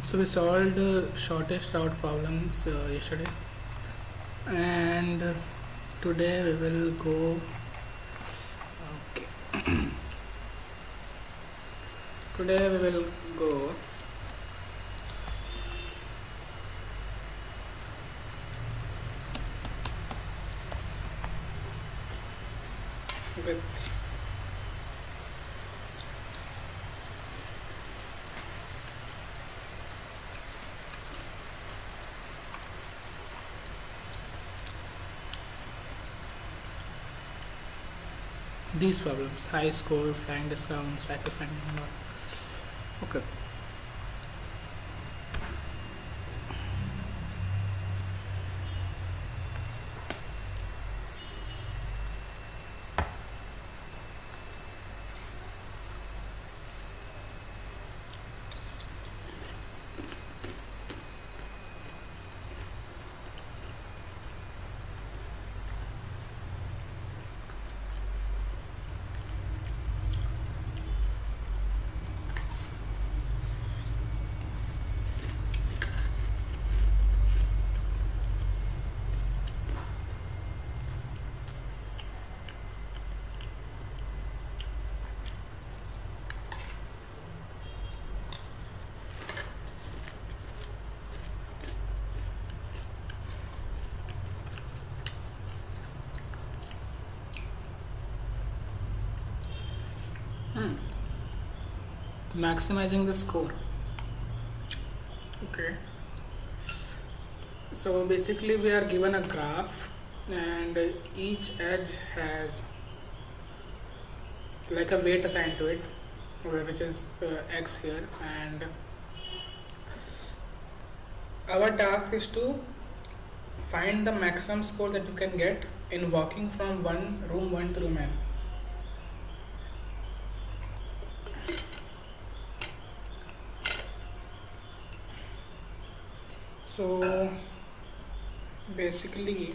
So we solved shortest route problems yesterday, and today we will go. Okay. Today we will go with these problems: high score, flying discount, cycle finding, and all. Okay. Maximizing the score. Okay. So basically, we are given a graph, and each edge has like a weight assigned to it, which is x here, and our task is to find the maximum score that you can get in walking from room 1 to room n. So basically,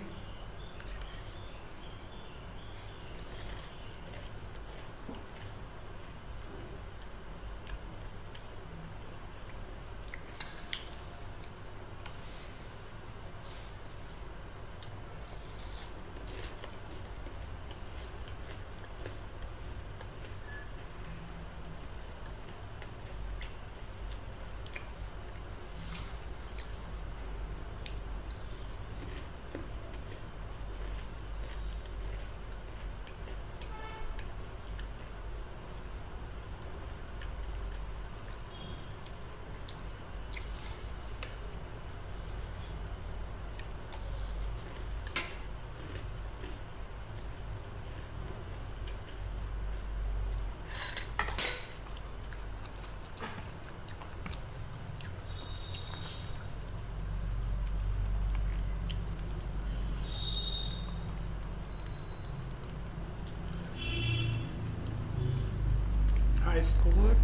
high score,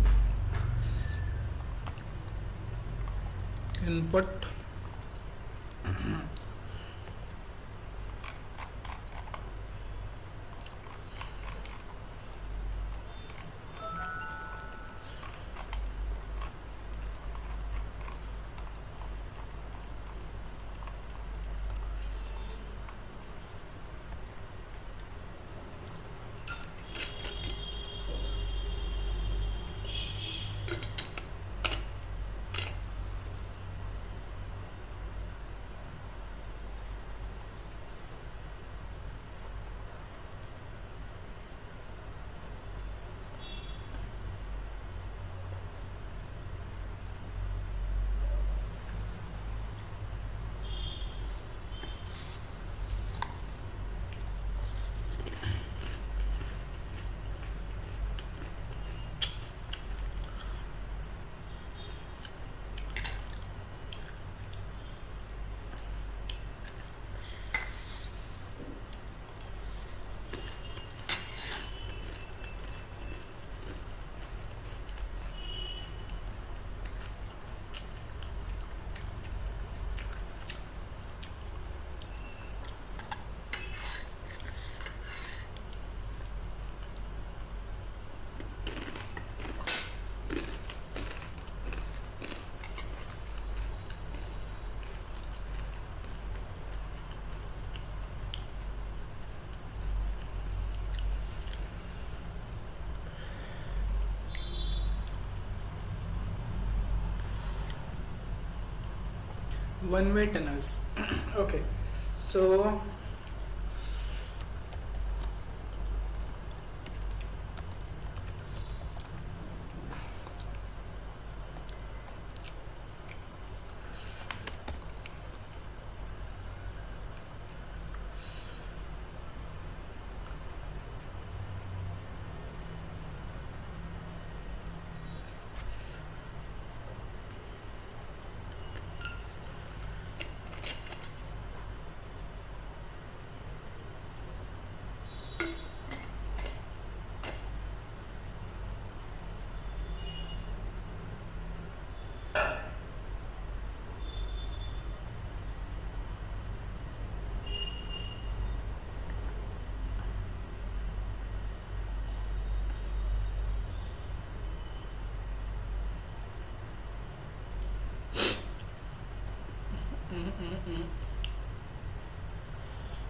input, One-way tunnels. Okay, so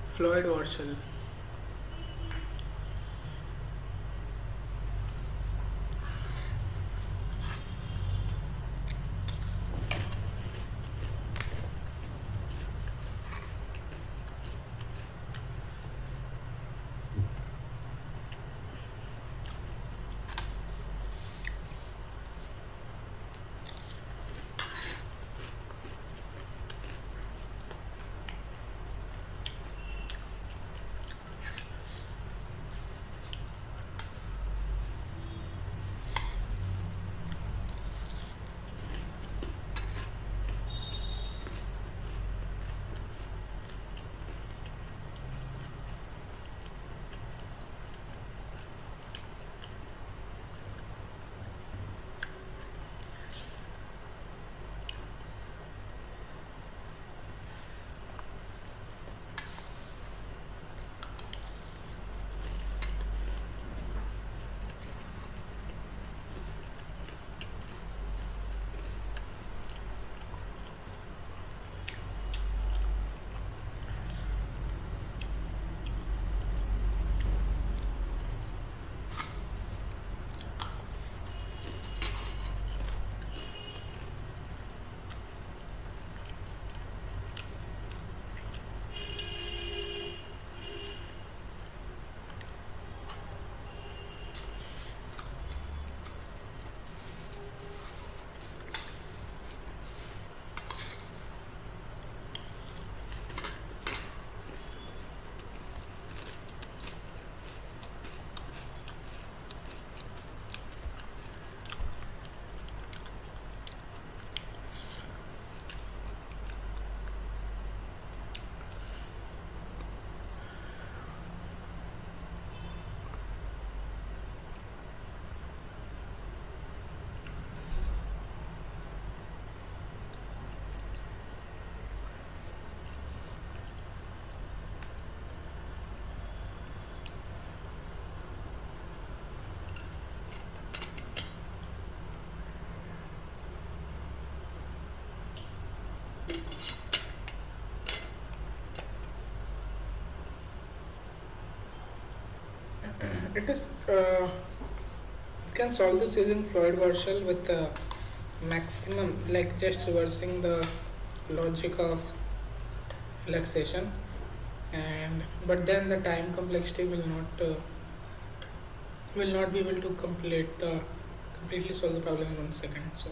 Floyd Warshall. It is. You can solve this using Floyd Warshall with maximum, like just reversing the logic of relaxation, and but then the time complexity will not be able to completely solve the problem in 1 second. So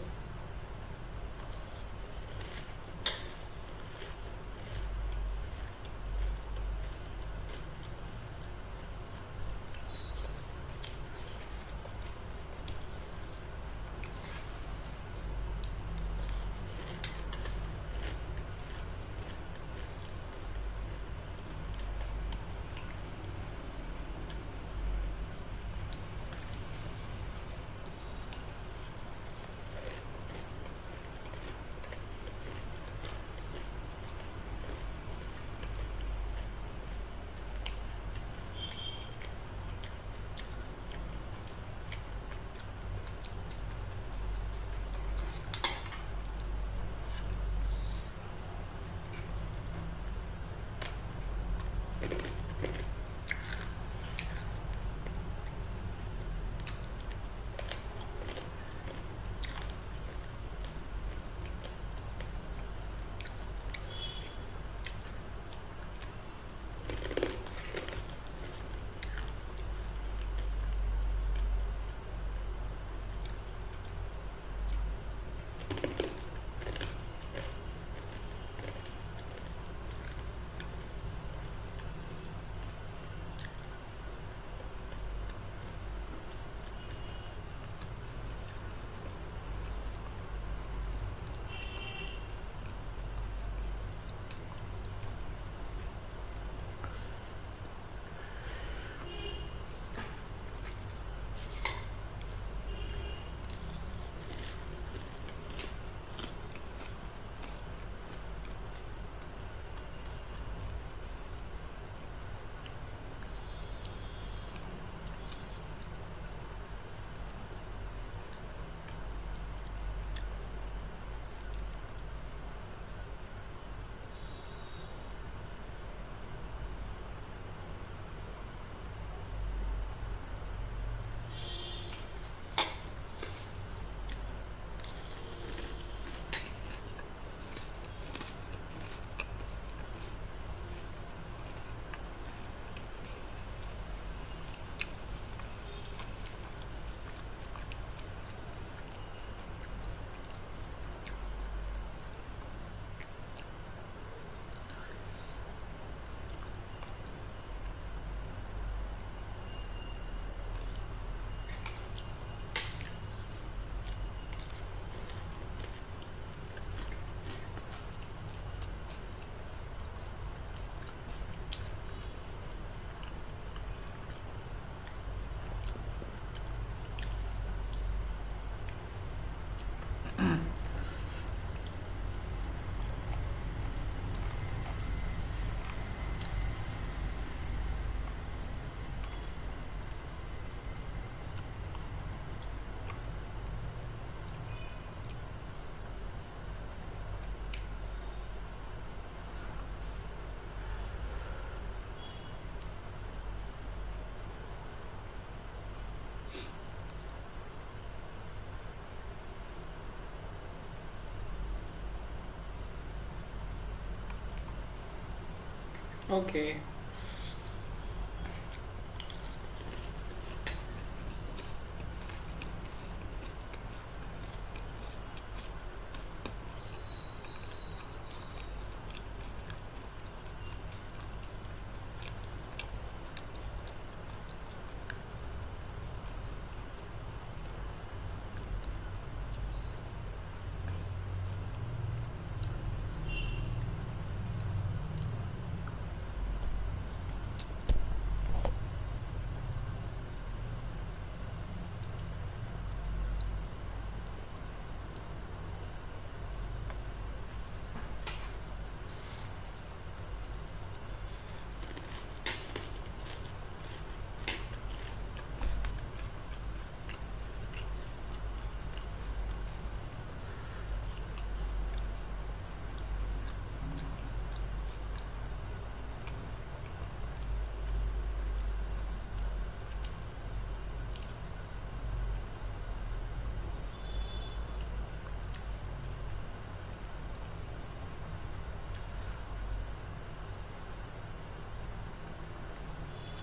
Okay.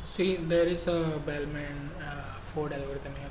See, there is a Bellman Ford algorithm here.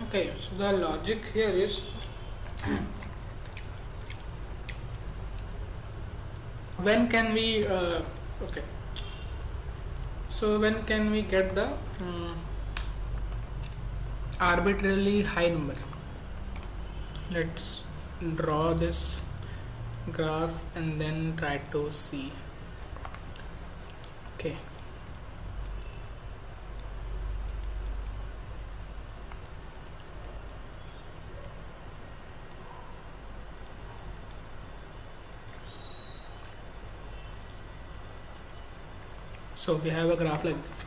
Okay, so the logic here is when can we okay, so when can we get the arbitrarily high number? Let's draw this graph and then try to see. Okay, so we have a graph like this.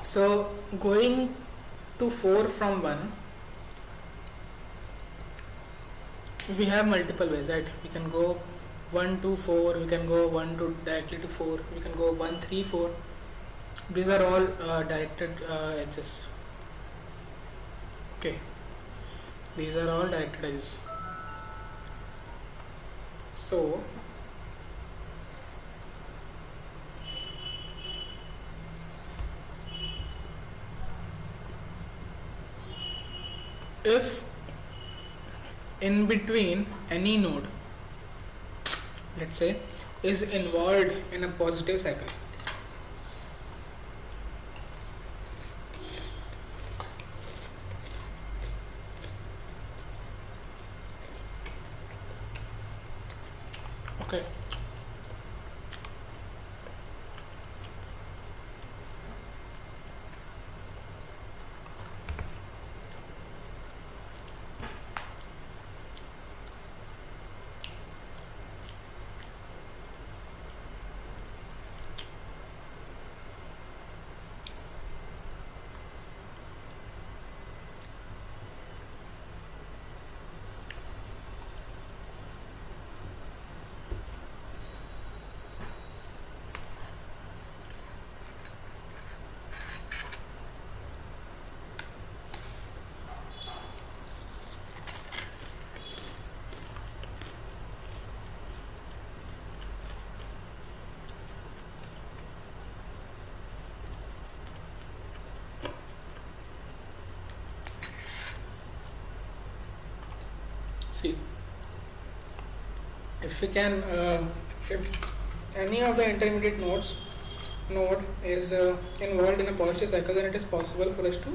So going to 4 from 1, we have multiple ways, right? We can go 1 to 4, we can go 1 to directly to 4, we can go 1 3 4. These are all directed edges. Okay, these are all directed edges. So if in between any node, let's say, is involved in a positive cycle, okay, see, if we can if any of the intermediate node is involved in a positive cycle, then it is possible for us to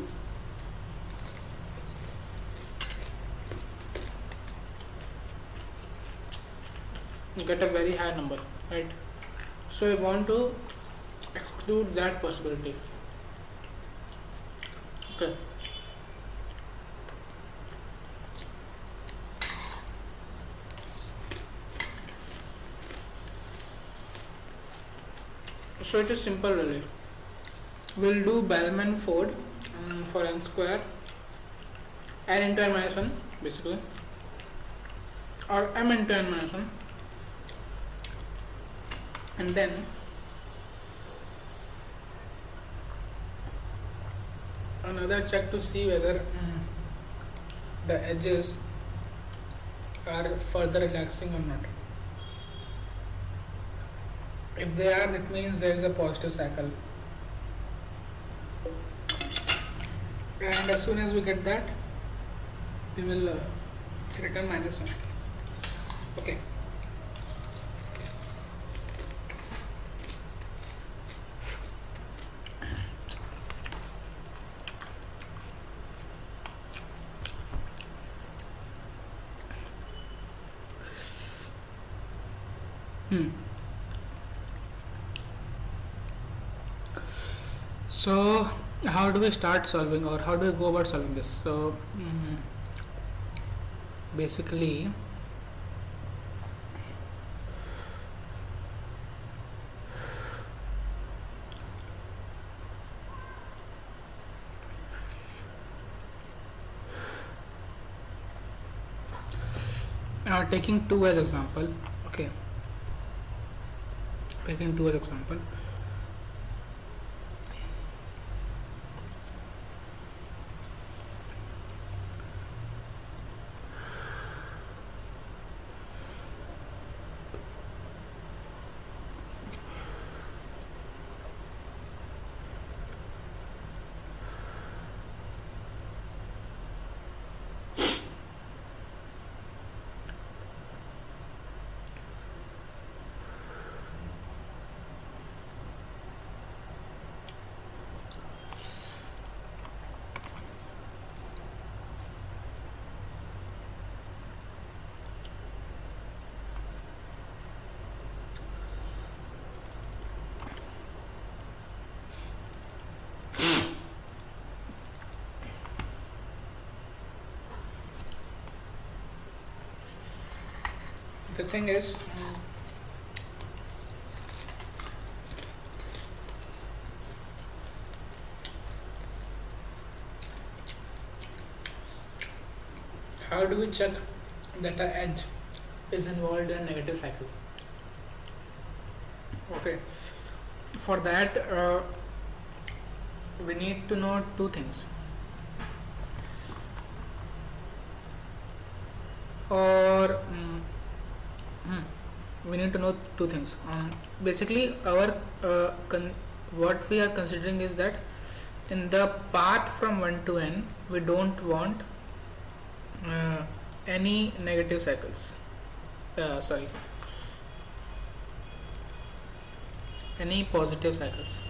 get a very high number, right? So I want to exclude that possibility. Okay. So it is simple really. We'll do Bellman-Ford for n square, n into n minus 1 basically, or m into n minus 1, and then another check to see whether the edges are further relaxing or not. If they are, that means there is a positive cycle. And as soon as we get that, we will return minus 1. Okay. So how do we start solving, or how do we go about solving this? So basically taking 2 as example. Okay, taking 2 as example. The thing is, how do we check that a edge is involved in a negative cycle? Okay, for that we need to know 2 things, or we need to know 2 things. Basically our what we are considering is that in the path from 1 to n we don't want any negative cycles, any positive cycles.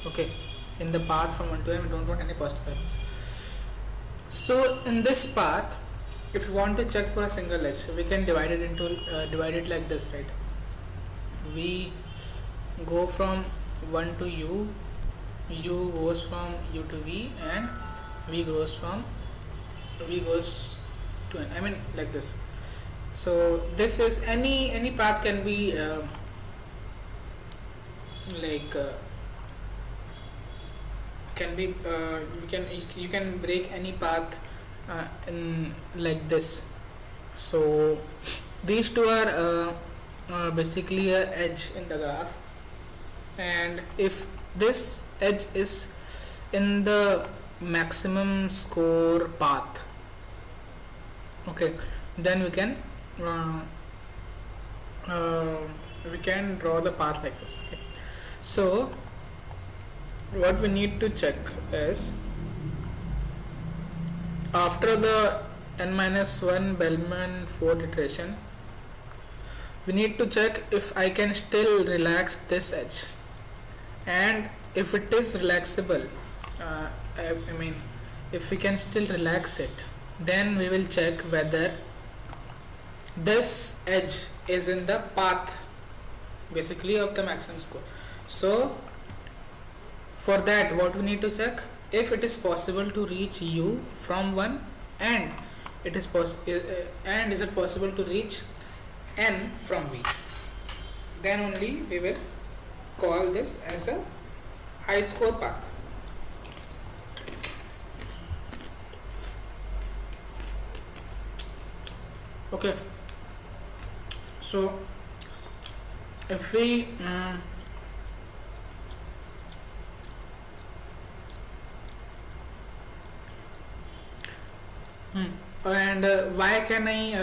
Okay, in the path from 1 to n we don't want any positive cycles. So in this path, if you want to check for a single edge, we can divide it like this, right? We go from 1 to u, u goes from u to v, and v goes to n. I mean like this. So this is any path can be you can break any path in like this. So these 2 are basically a edge in the graph, and if this edge is in the maximum score path, okay, then we can draw the path like this. Okay, so what we need to check is, after the n-1 Bellman-Ford iteration, we need to check if I can still relax this edge, and if it is relaxable, I mean if we can still relax it, then we will check whether this edge is in the path basically of the maximum score. So for that, what we need to check, if it is possible to reach u from 1, and is it possible to reach n from v, then only we will call this as a high score path. Okay, so if we and why can I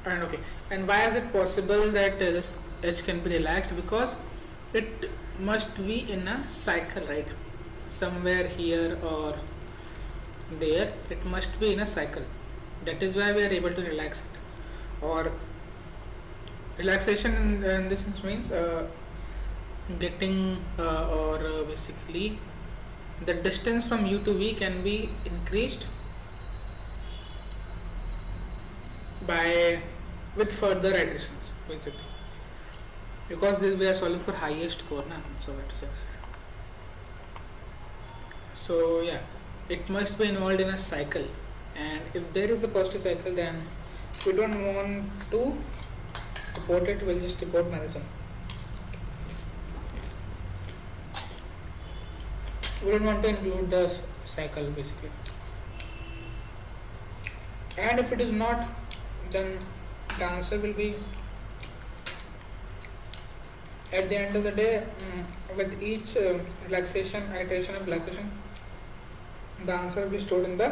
and okay, and why is it possible that this edge can be relaxed? Because it must be in a cycle, right? Somewhere here or there, it must be in a cycle. That is why we are able to relax it. Or relaxation in this sense means getting basically the distance from u to v can be increased by with further iterations, basically, because we are solving for highest score na, so it is so yeah, it must be involved in a cycle, and if there is a positive cycle, then we don't want to report it, we'll just report -1. We don't want to include the cycle, basically. And if it is not, then the answer will be, at the end of the day, with each relaxation, iteration of relaxation, the answer will be stored in the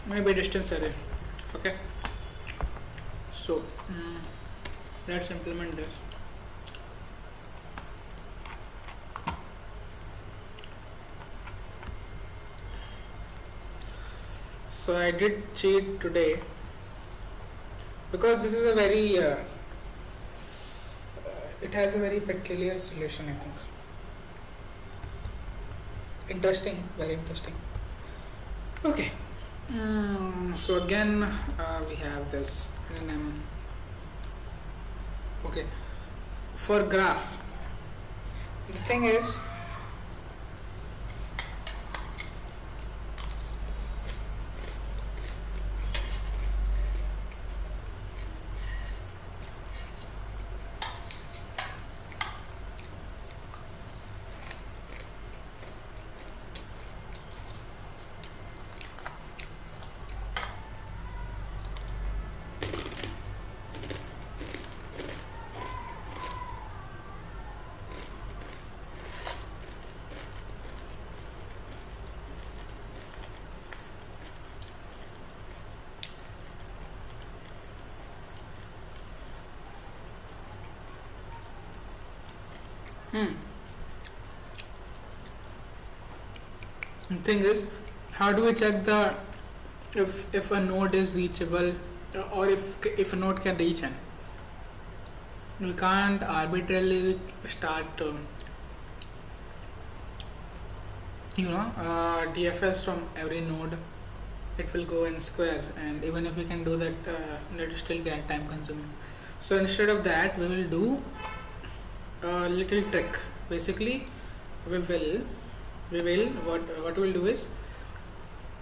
maybe distance array. Okay, so let's implement this. So I did cheat today because this is a very it has a very peculiar solution, I think. Interesting, very interesting. Okay, so again we have this okay, for graph, the thing is, the thing is, how do we check the if a node is reachable, or if a node can reach n? We can't arbitrarily start DFS from every node. It will go n square, and even if we can do that, that will still get time consuming. So instead of that, we will do a little trick. Basically, we will what we'll do is,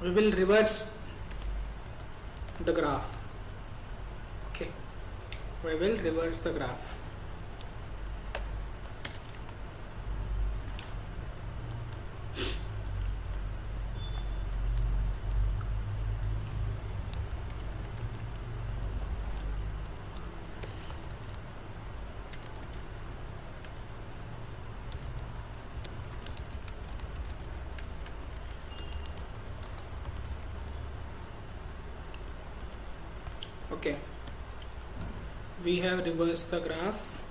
we will reverse the graph. Okay, we will reverse the graph. Okay, we have reversed the graph,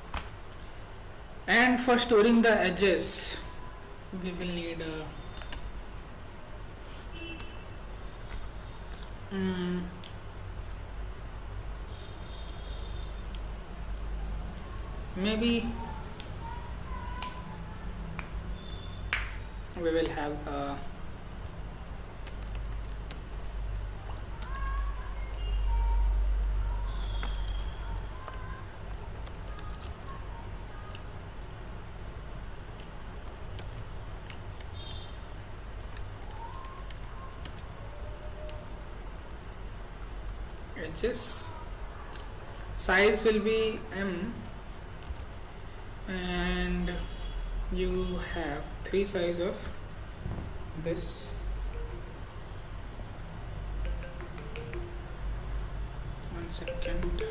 and for storing the edges we will need maybe we will have edges. Size will be M, and you have 3 sides of this. One second.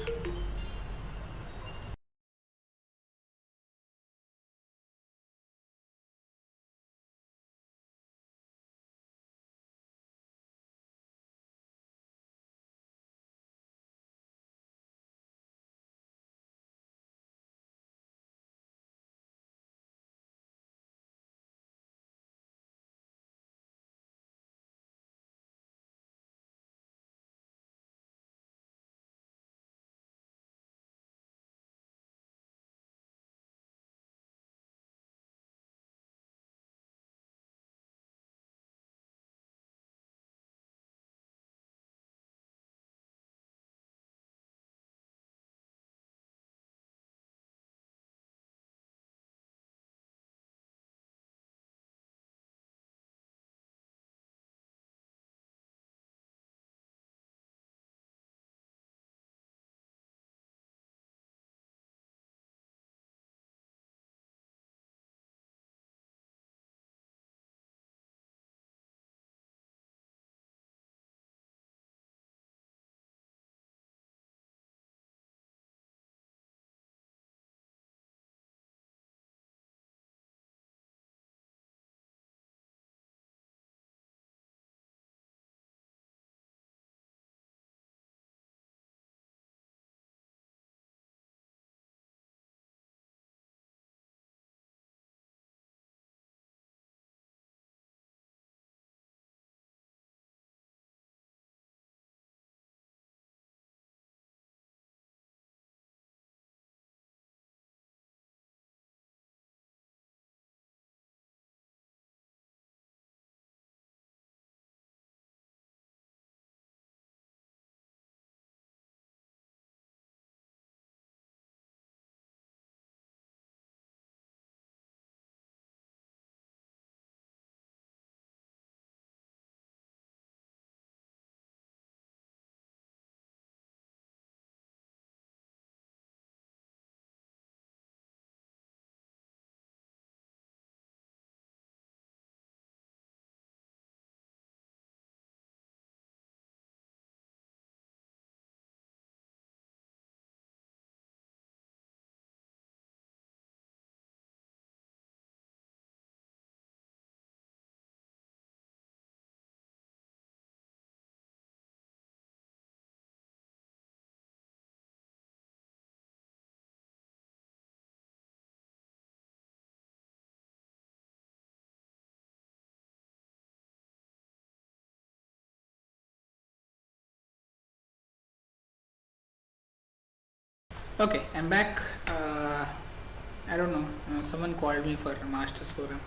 Okay, I'm back. I don't know. Someone called me for a master's program.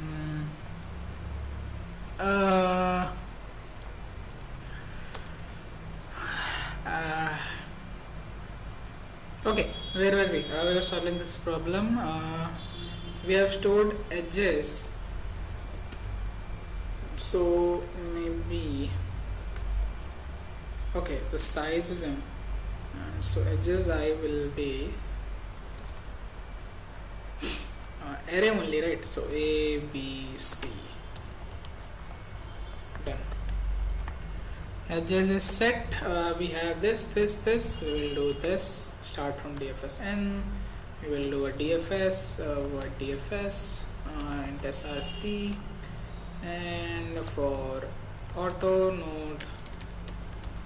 Mm, uh, uh, okay, where were we? We were solving this problem. We have stored edges. So maybe. Okay, the size is M. So edges I will be array only, right? So A, B, C. Done. Edges is set. We have this. We will do this. Start from DFS N. We will do a DFS. What DFS and SRC. And for auto node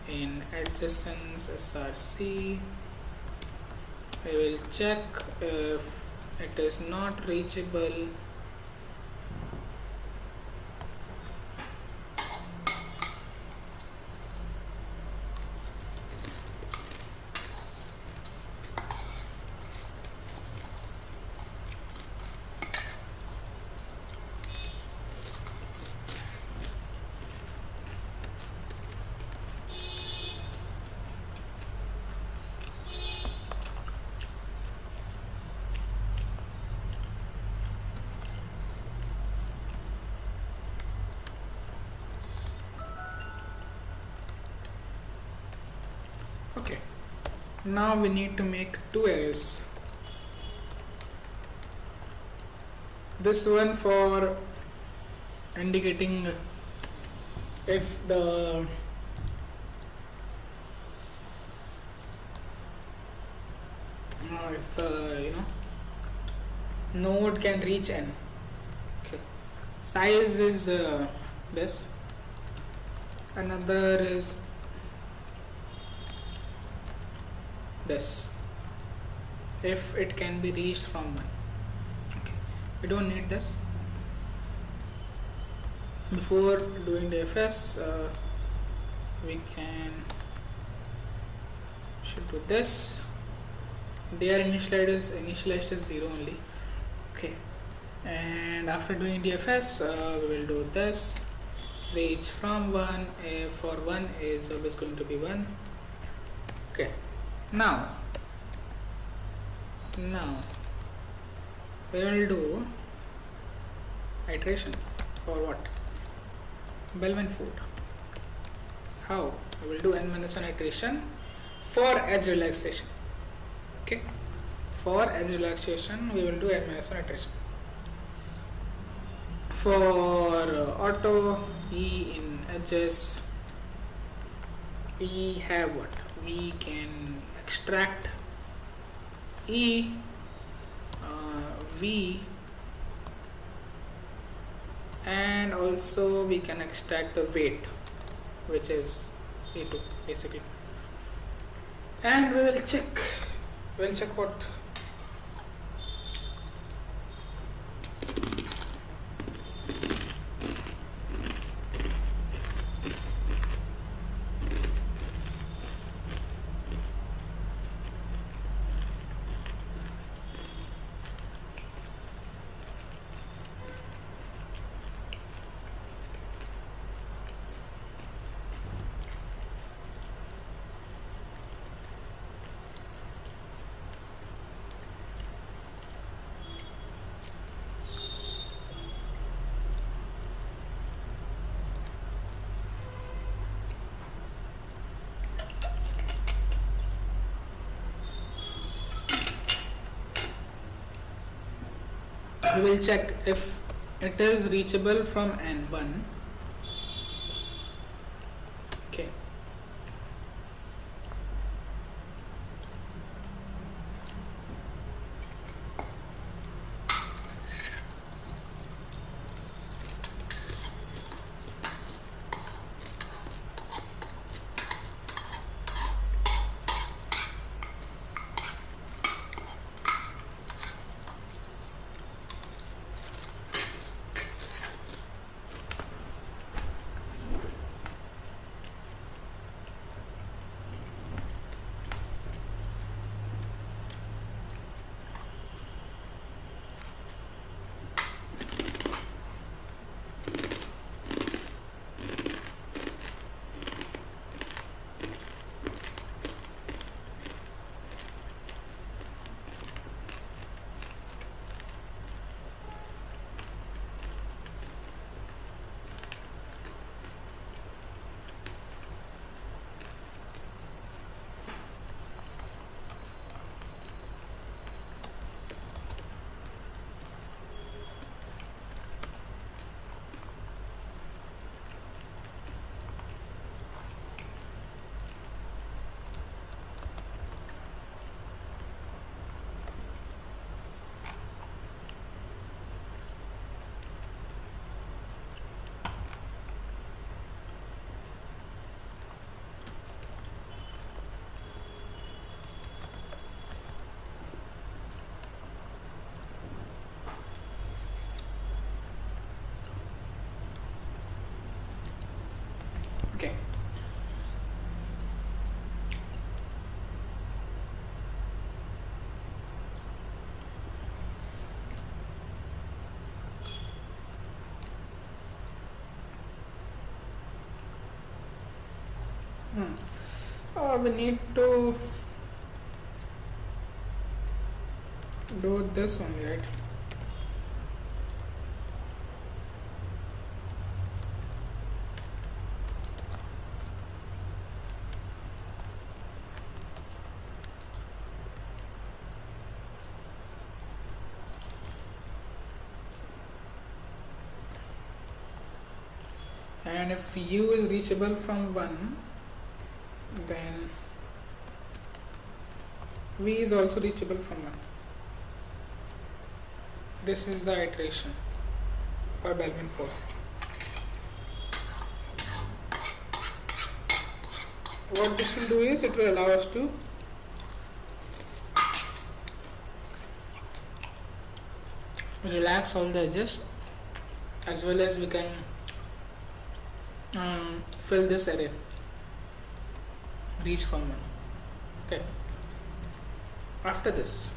in adjacence SRC, I will check if it is not reachable. Now we need to make two arrays. This one for indicating if the node can reach n. Okay, size is this. Another is this, if it can be reached from 1. Okay, we don't need this. Before doing the fs, we should do this. Their initialized is 0 only. Okay, and after doing dfs, we will do this. Reach from 1, for 1 is always going to be 1. Okay, now we will do iteration for what? Bellman food. How? We will do n-1 iteration for edge relaxation. Okay, for edge relaxation we will do n-1 iteration. For auto e in edges, we have what? We can extract e, v, and also we can extract the weight, which is e2 basically, and we will check what? We will check if it is reachable from n1. Okay, okay. We need to do this only, right? and if u is reachable from 1, then v is also reachable from 1. This is the iteration for Bellman 4. What this will do is it will allow us to relax all the edges, as well as we can fill this array, reach from 1. Okay. After this,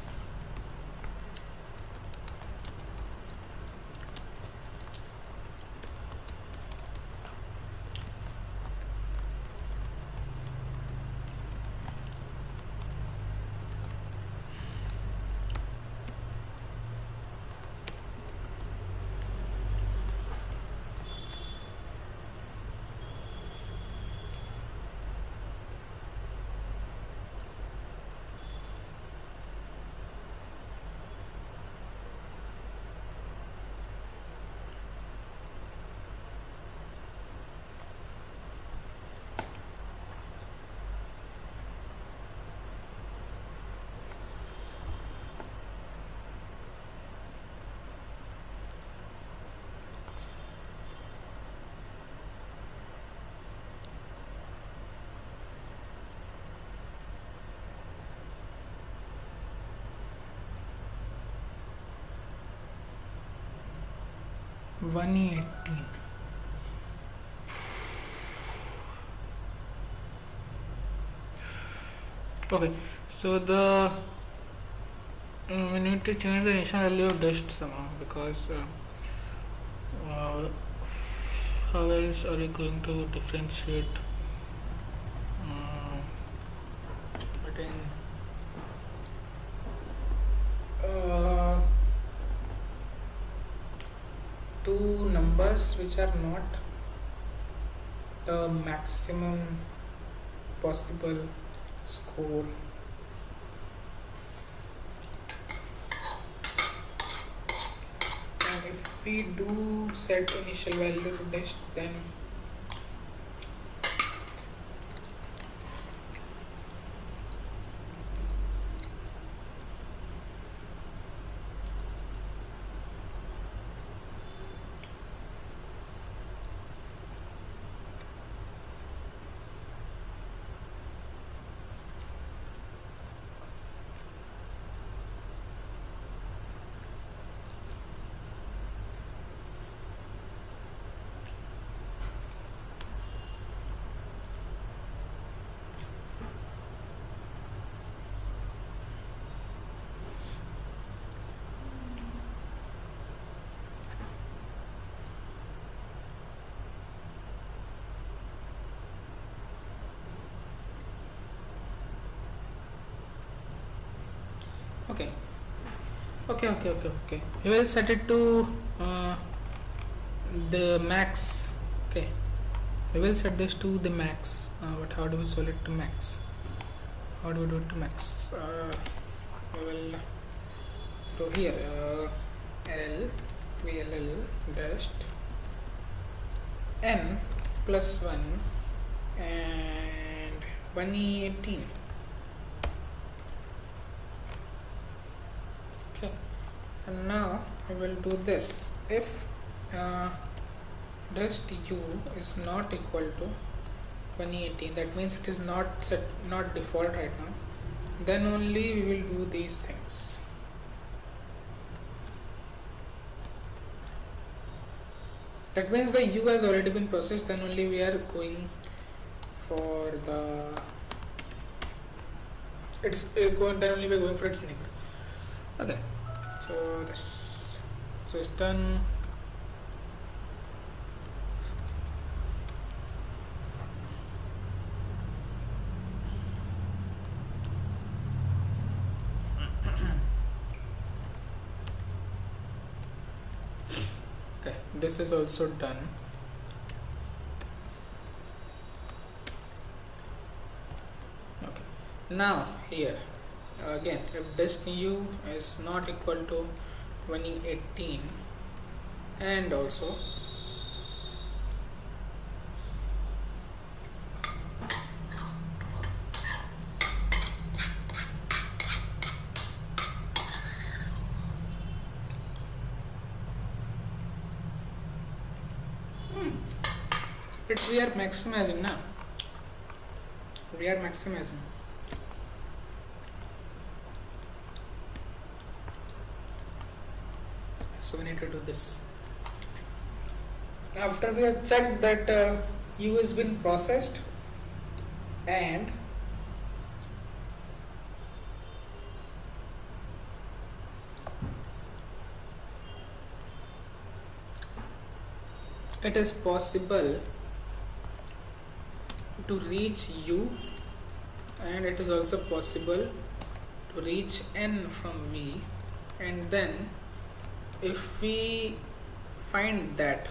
(118). Okay, so we need to change the initial value of dist somehow, because how else are we going to differentiate between two numbers which are not the maximum possible score? And if we do set initial value to dist, then okay. We will set it to the max. Okay, we will set this to the max. But how do we solve it to max? How do we do it to max? We will do here rl vll dust n plus 1 and 118. Okay, and now I will do this. If dust u is not equal to 2018, that means it is not set, not default right now, then only we will do these things. That means the u has already been processed, then only we are going for the then only we are going for its neighbor. Okay, so this is done. Okay, this is also done. Okay, now here again, if dist u is not equal to 2018 and also We are maximizing now. We are maximizing. So we need to do this. After we have checked that U has been processed and it is possible to reach U, and it is also possible to reach N from V, and then if we find that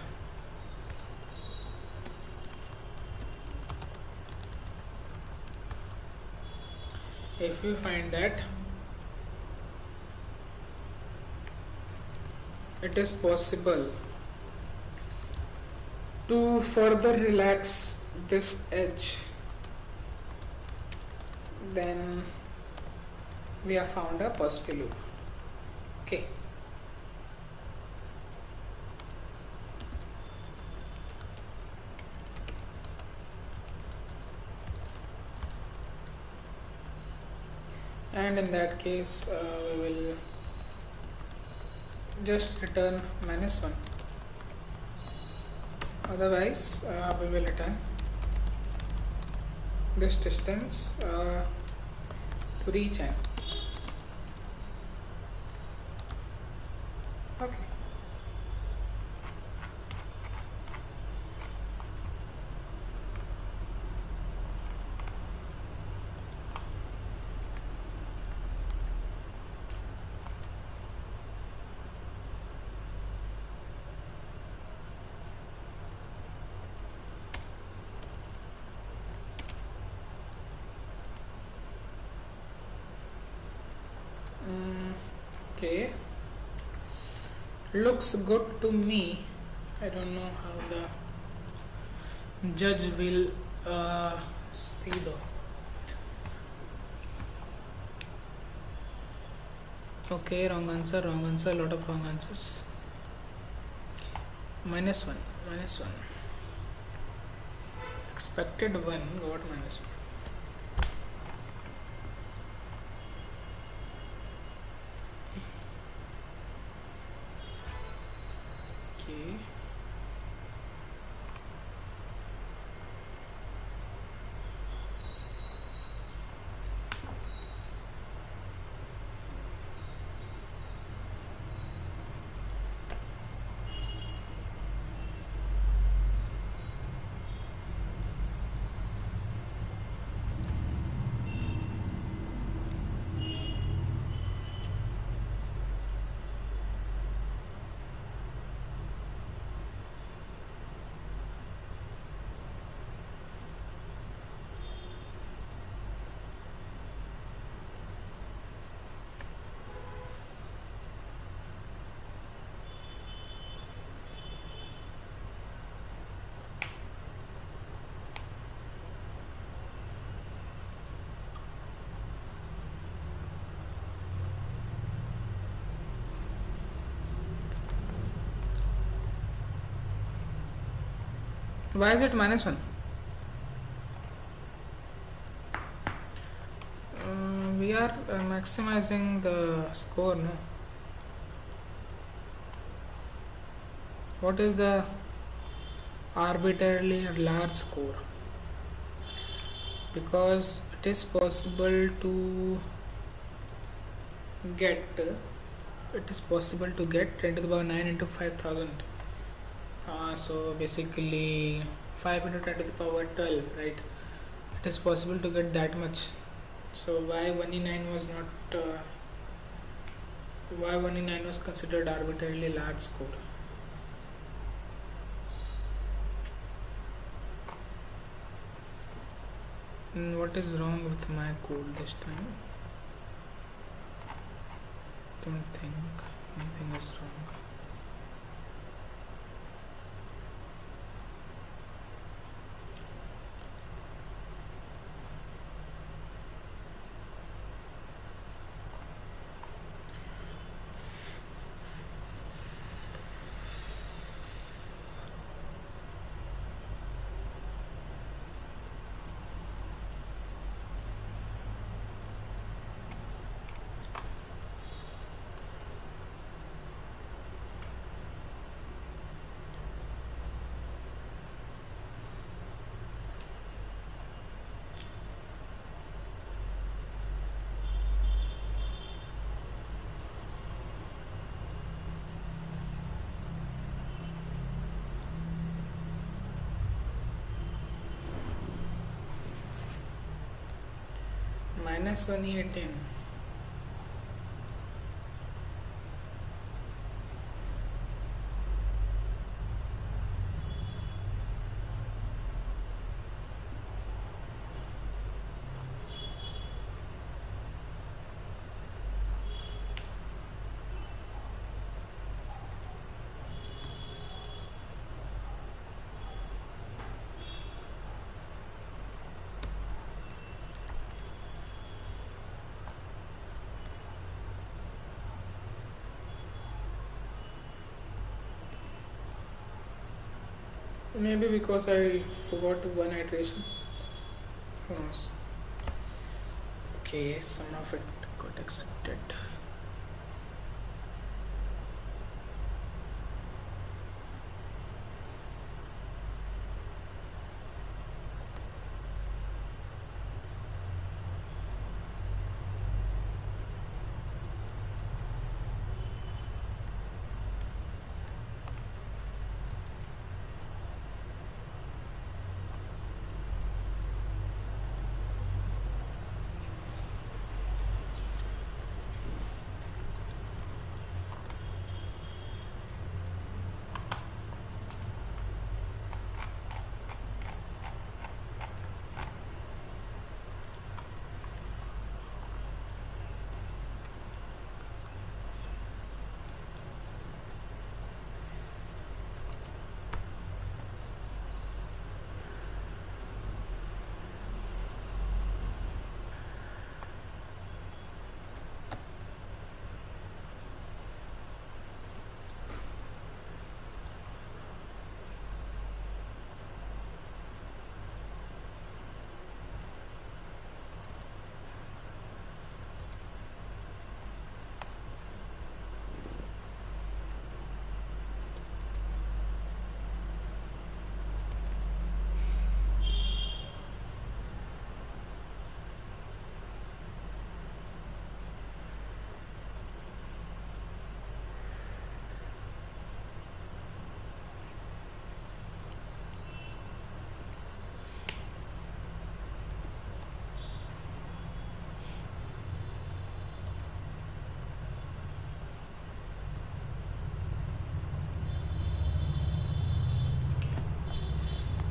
it is possible to further relax this edge, then we have found a positive loop. Okay. And in that case we will just return -1. Otherwise we will return this distance to reach N. Okay. Okay, looks good to me. I don't know how the judge will see though. Okay, wrong answer, lot of wrong answers. -1. Expected 1, got -1. Okay. Why is it -1? We are maximizing the score, no? What is the arbitrarily large score? Because it is possible to get 10 to the power 9 into 5000. So basically 5 into 10 to the power 12, right? It is possible to get that much. So why 1e9 was not why 1e9 was considered arbitrarily large score? What is wrong with my code this time? Don't think anything is wrong. minus 118. Maybe because I forgot one iteration. Who knows? Okay, some of it got accepted.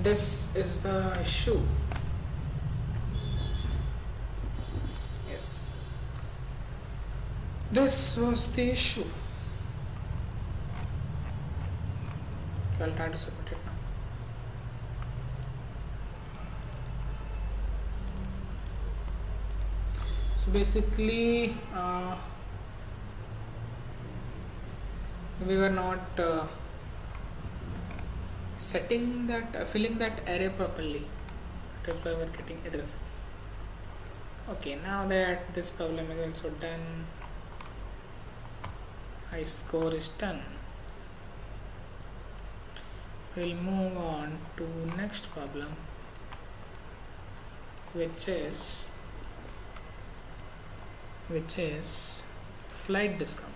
This is the issue. Yes. This was the issue. I'll try to submit it now. So basically, we were not setting that, filling that array properly. That is why we're getting error. Okay, now that this problem is also done, high score is done. We'll move on to next problem, which is flight discount.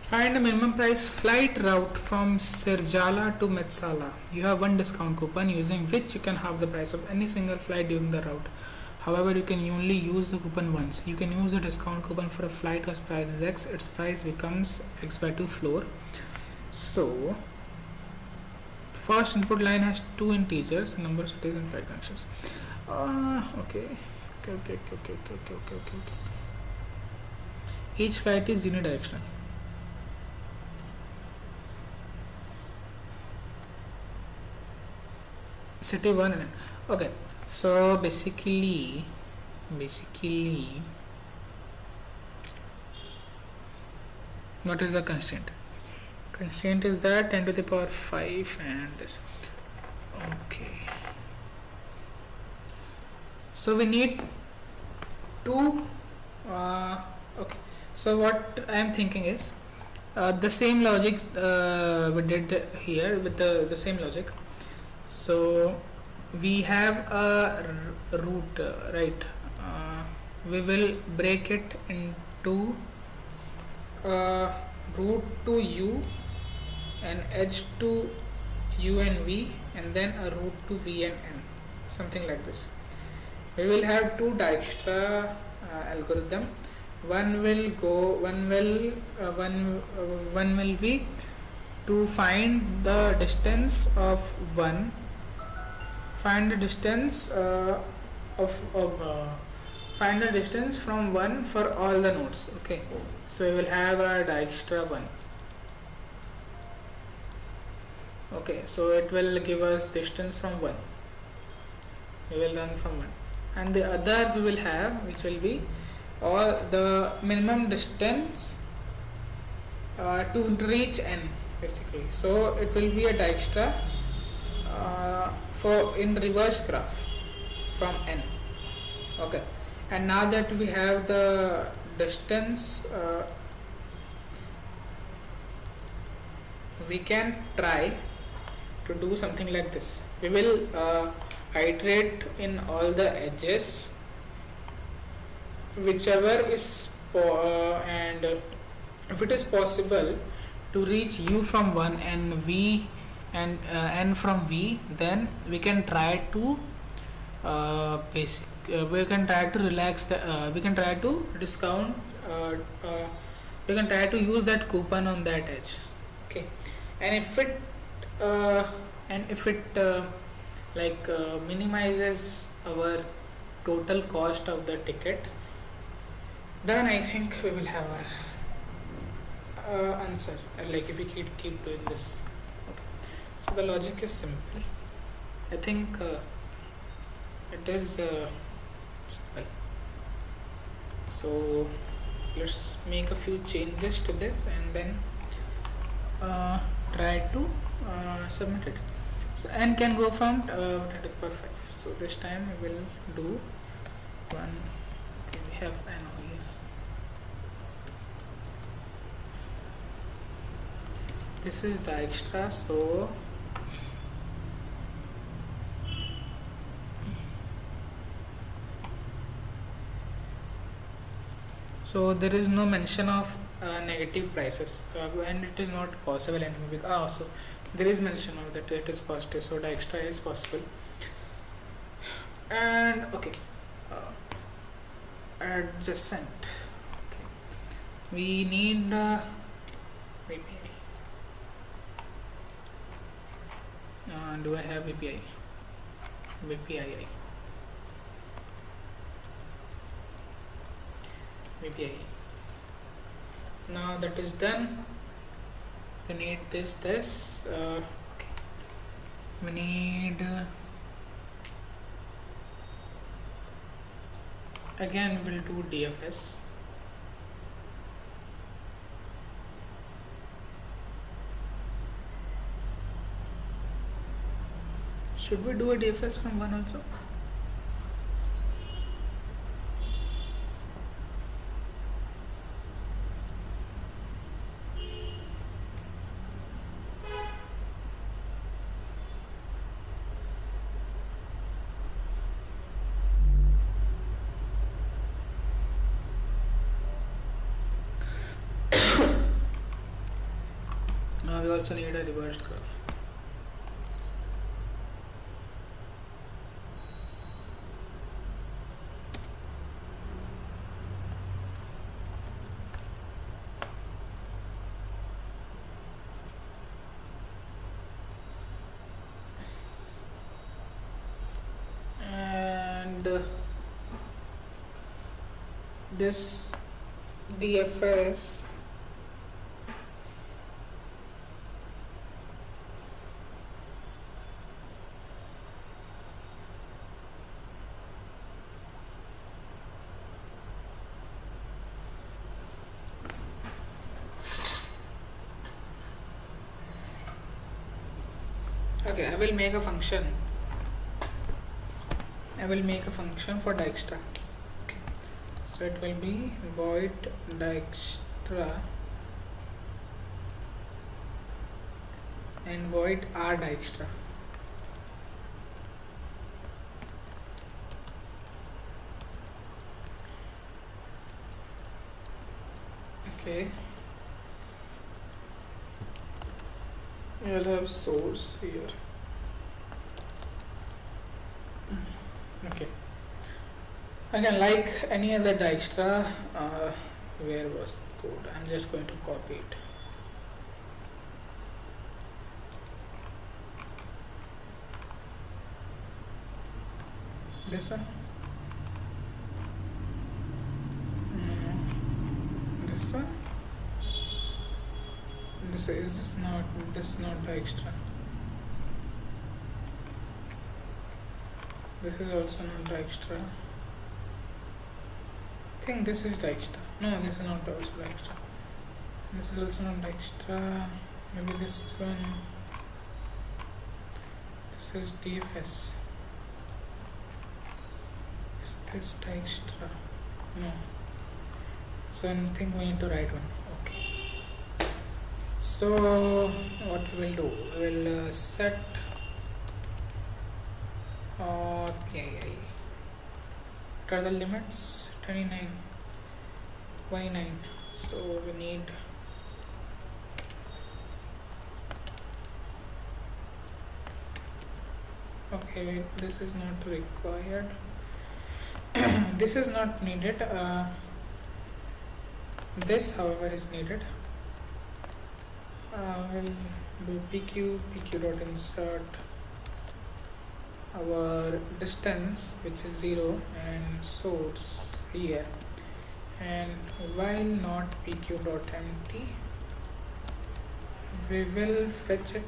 Find the minimum price flight route from Sirjala to Metsala. You have one discount coupon using which you can halve the price of any single flight during the route. However, you can only use the coupon once. You can use the discount coupon for a flight whose price is X. Its price becomes X by 2 floor. So, first input line has two integers, number of cities and flight connections. Okay. Each flight is unidirectional. City 1 and okay, so basically what is the constraint? Constraint is that 10 to the power 5 and this. Okay, so we need two Okay, so what I am thinking is the same logic we did here with the same logic. So we have a root, right? We will break it into root to u, and edge to u and v, and then a root to v and n, something like this. We will have two Dijkstra algorithm. One will go, one will be to find the distance of one, find the distance find the distance from one for all the nodes. Okay, so we will have a Dijkstra one. Okay, so it will give us distance from one. We will run from one, and the other we will have, which will be or the minimum distance to reach n, basically. So it will be a Dijkstra for in reverse graph from n. Okay, and now that we have the distance, we can try to do something like this. We will iterate in all the edges, whichever is and if it is possible to reach u from 1 and v and n from v, then we can try to we can try to relax the we can try to discount we can try to use that coupon on that edge. Okay, and if it minimizes our total cost of the ticket, then I think we will have our answer, like if we keep doing this. Okay, so the logic is simple. I think it is simple. So let's make a few changes to this and then try to submit it. So n can go from 10 to the power 5. So this time we will do 1. Okay, we have n over here. This is Dijkstra, so there is no mention of negative prices, and it is not possible anymore because so there is mention of that it is positive, so Dijkstra is possible. And okay, adjacent. Okay, we need VPI. Do I have VPI? VPI. VPI. Now that is done, we need this. Okay, we need again we'll do DFS. Should we do a DFS from 1 also? We also need a reversed graph. And this DFS okay, I will make a function. I will make a function for Dijkstra. Okay, So it will be void Dijkstra and void R Dijkstra. Okay. We'll have source here. Okay. Again, like any other Dijkstra, where was the code? I'm just going to copy it. This one? No. This one? This is not Dijkstra. This is also not Dijkstra. I think this is Dijkstra. No, this is not also Dijkstra. This is also not Dijkstra. Maybe this one. This is DFS. Is this Dijkstra? No. So I think we need to write one. Okay. So what we'll do? We'll set yeah. What are the limits? 29, 29. So we need okay. This is not required. This is not needed. This, however, is needed. We'll do pq dot insert our distance, which is 0, and source here, and while not pq dot empty, we will fetch it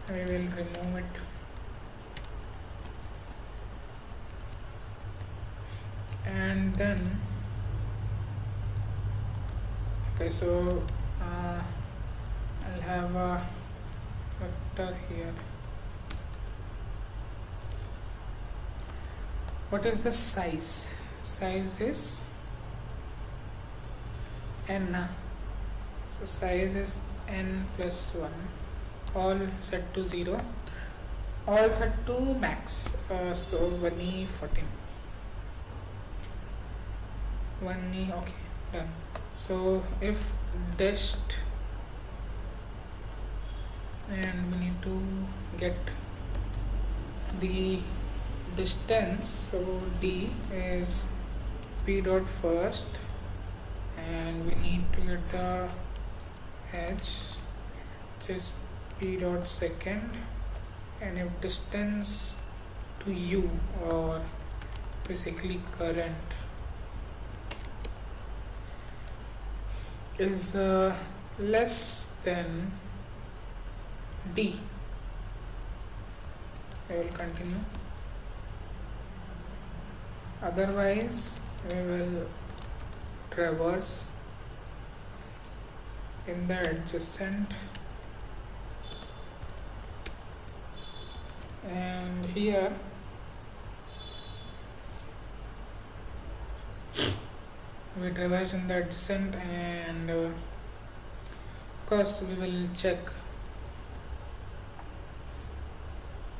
we will remove it and then okay, so I'll have a vector here. What is the size? Size is n. So size is n plus 1, all set to 0, all set to max. So 1e14. 1e, okay, done. So if dist, and we need to get the distance, so d is p dot first, and we need to get the h, which is p dot second, and if distance to u, or basically current, is less than d, I will continue. Otherwise, we will traverse in the adjacent, and here we traverse in the adjacent, and of course we will check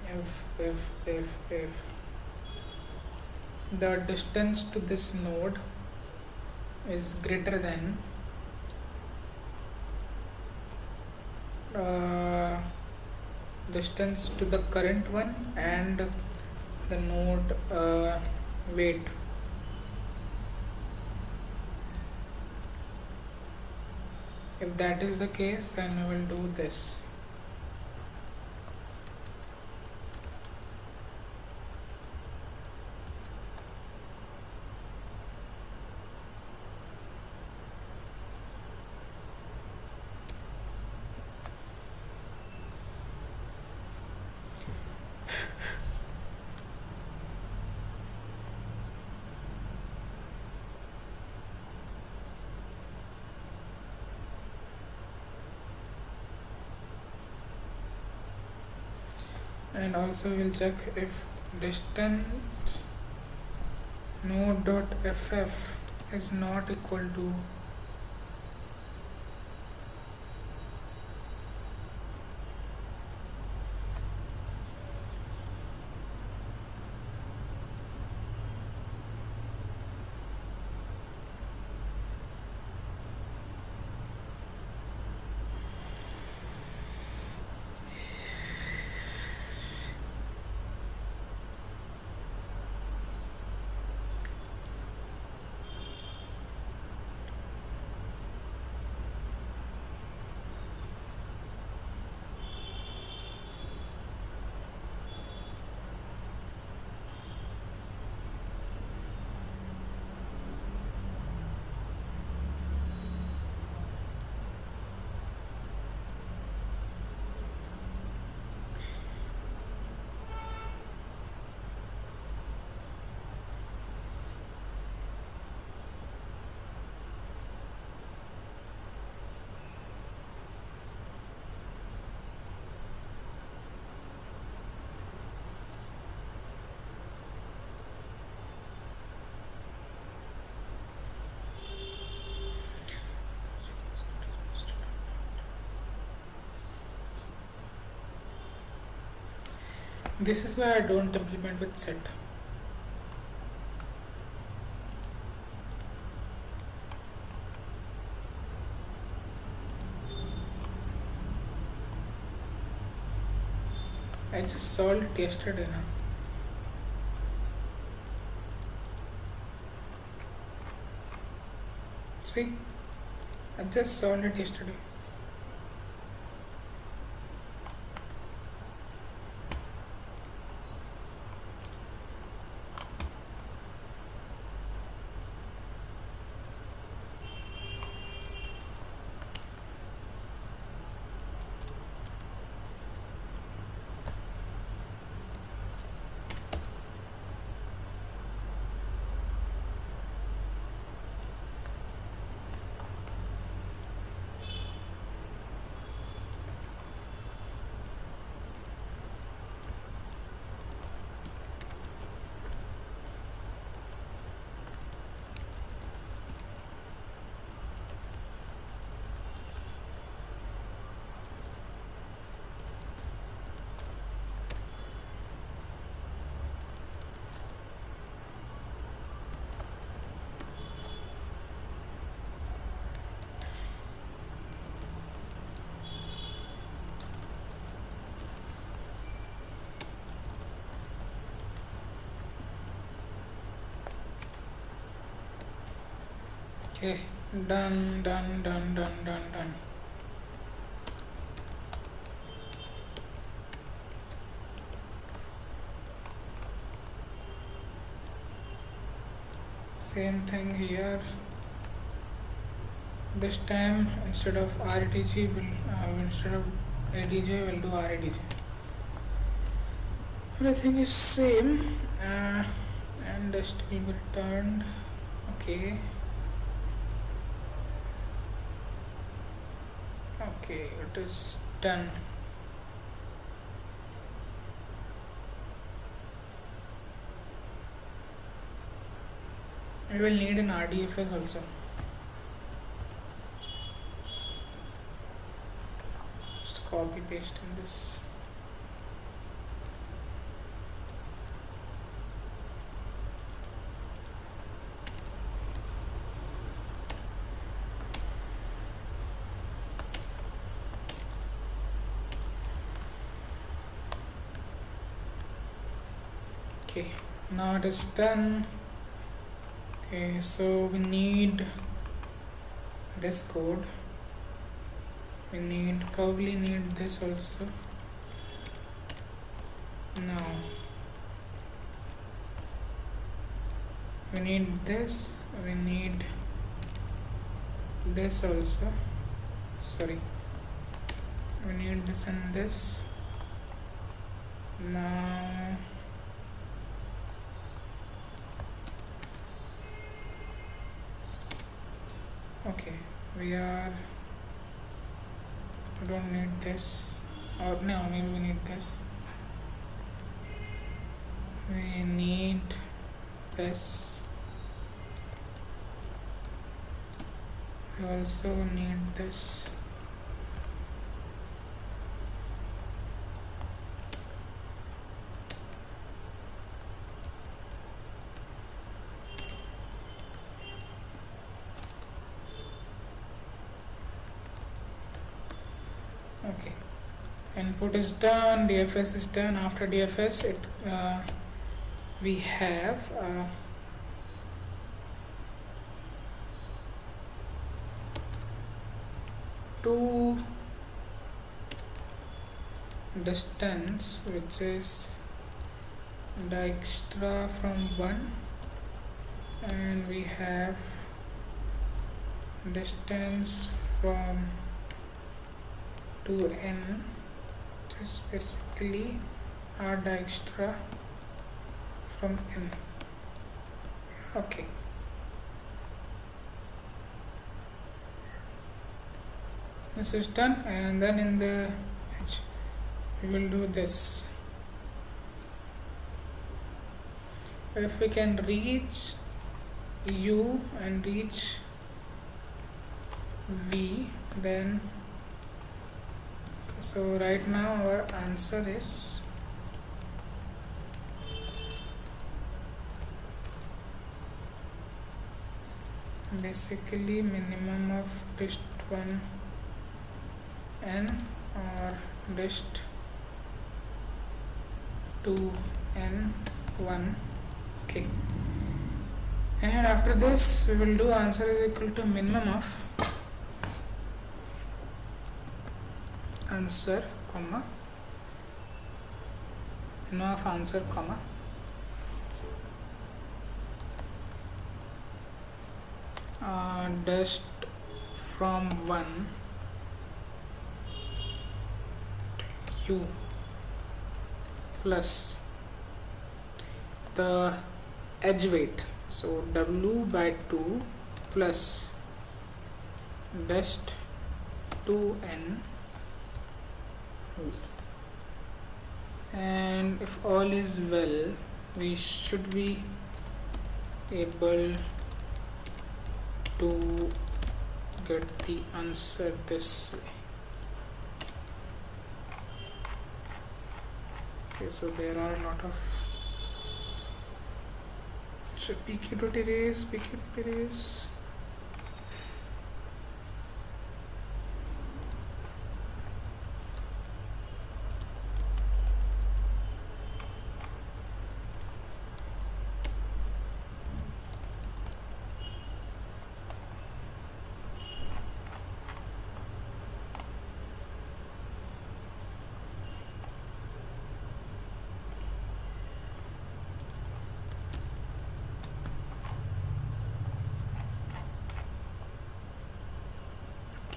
if the distance to this node is greater than distance to the current one and the node weight. If that is the case, then we will do this. and also we'll check if distance node.ff is not equal to this is why I don't implement with set. I just solved it yesterday now. See, I just solved it yesterday. Okay, done. Same thing here. This time instead of RTG, instead of ADJ, we'll do RADJ. Everything is same, and dust will be returned. Okay. Okay, it is done. We will need an RDFS also. Just copy paste in this. Okay, now it is done. Okay, so we need this code. We probably need this also. No. We need this. We need this also. Sorry. We need this and this. Now. Okay, we don't need this, or no, maybe we need this. we need this, we also need this. Okay, input is done, DFS is done. After DFS we have two distance, which is Dijkstra from 1, and we have distance from 2n, which is basically r Dijkstra from n. Okay, this is done, and then in the H we will do this. If we can reach u and reach v, then so right now our answer is basically minimum of dist 1 n or dist 2 n 1. Okay, and after this we will do answer is equal to minimum of answer comma minimum of answer comma dist from 1 u plus the edge weight, so w by 2 plus dist 2n, and if all is well we should be able to get the answer this way. Okay, so there are a lot of PQ raise.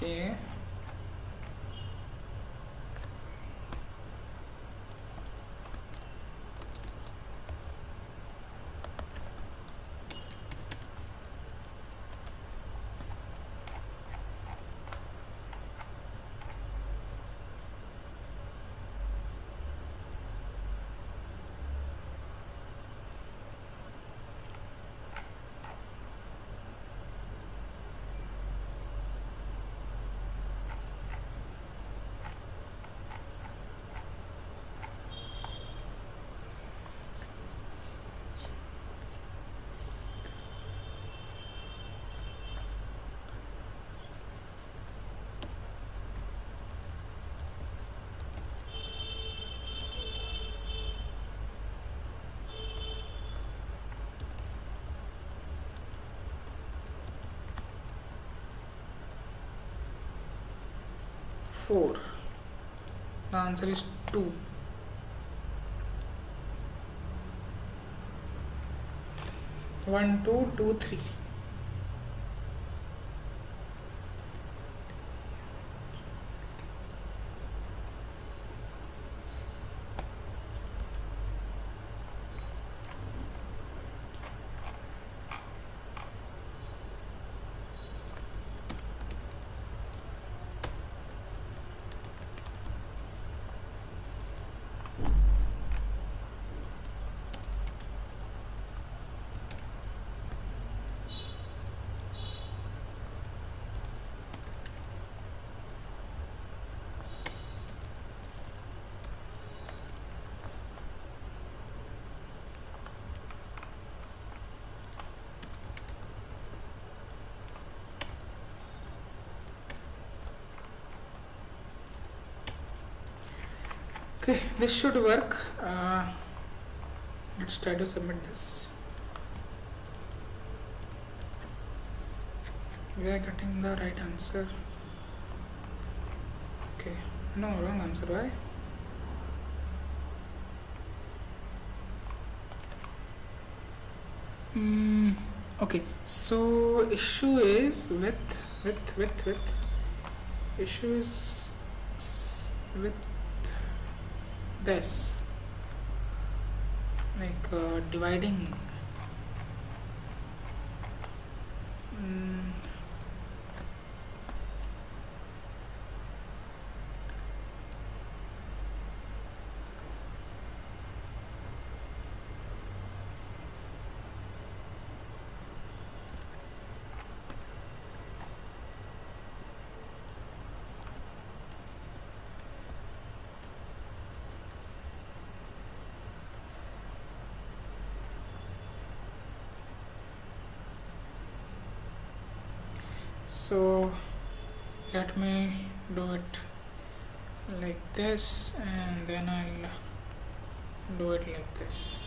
Okay, four. The answer is 2. 1 2 2 3. Okay, this should work. Let's try to submit this. We are getting the right answer. Okay, no, wrong answer. Why? Okay, so issue is with issues with this, like dividing. So let me do it like this, and then I'll do it like this.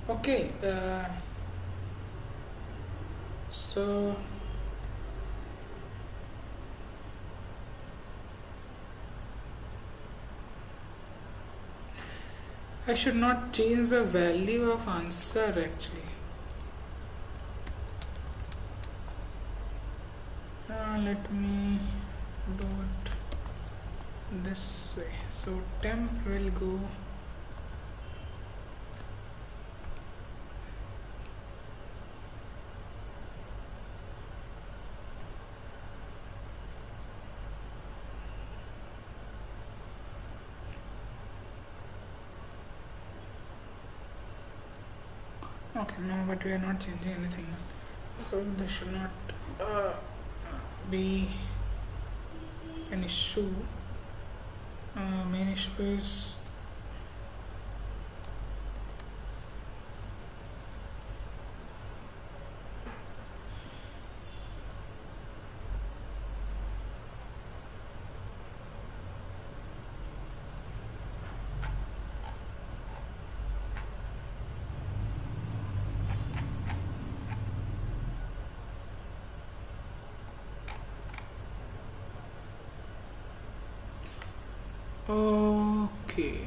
Okay, so I should not change the value of answer actually. Let me do it this way. So temp will go Okay, no, but we are not changing anything now. So this should not be an issue. Main issue is okay.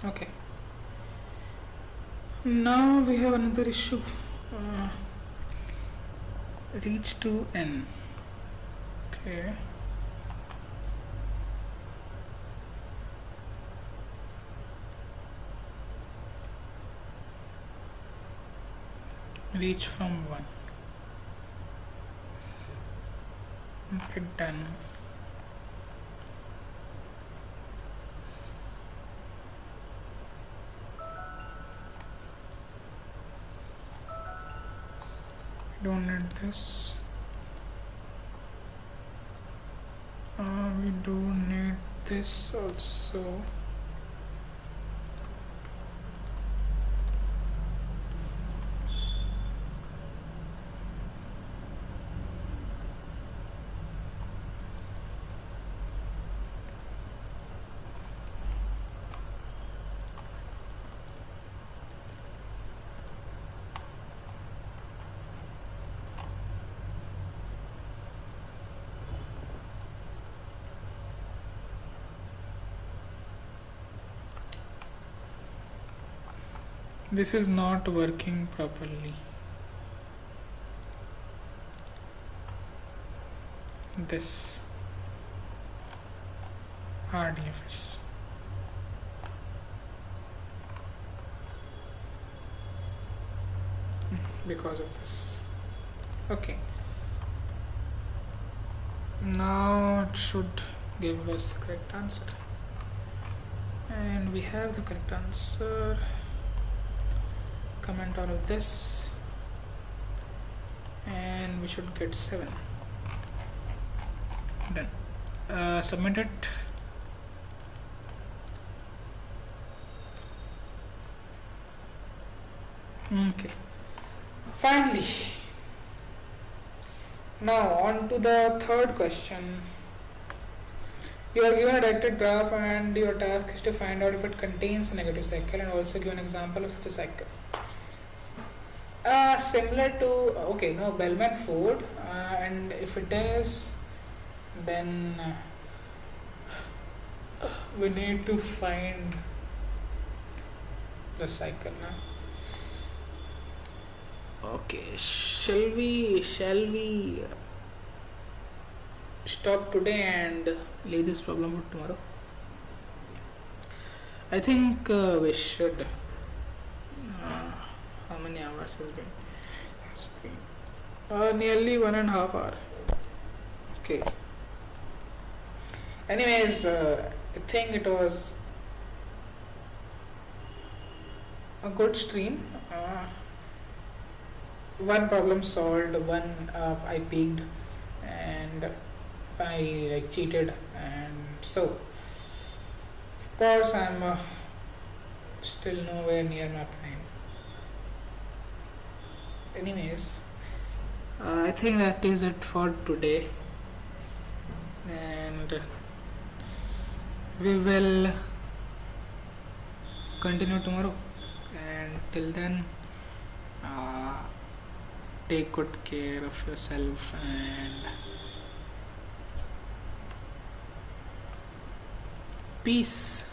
Okay. Now we have another issue. Reach to n. Okay. Reach from 1. Okay, done. Don't need this. We do need this also. This is not working properly. This RDFS. Because of this. Okay. Now it should give us correct answer. And we have the correct answer. Comment all of this and we should get 7. Done. Submit it. Okay. Finally, now on to the third question. You are given a directed graph and your task is to find out if it contains a negative cycle and also give an example of such a cycle. Similar to, okay, no, Bellman Ford, and if it is, then we need to find the cycle now. Okay, shall we stop today and leave this problem for tomorrow? I think we should. How many hours has been? Has been nearly 1.5 hours. Okay. Anyways, I think it was a good stream. One problem solved, one I peaked, and I like cheated, and so of course I'm still nowhere near my prime. Anyways, I think that is it for today, and we will continue tomorrow. And till then, take good care of yourself and peace.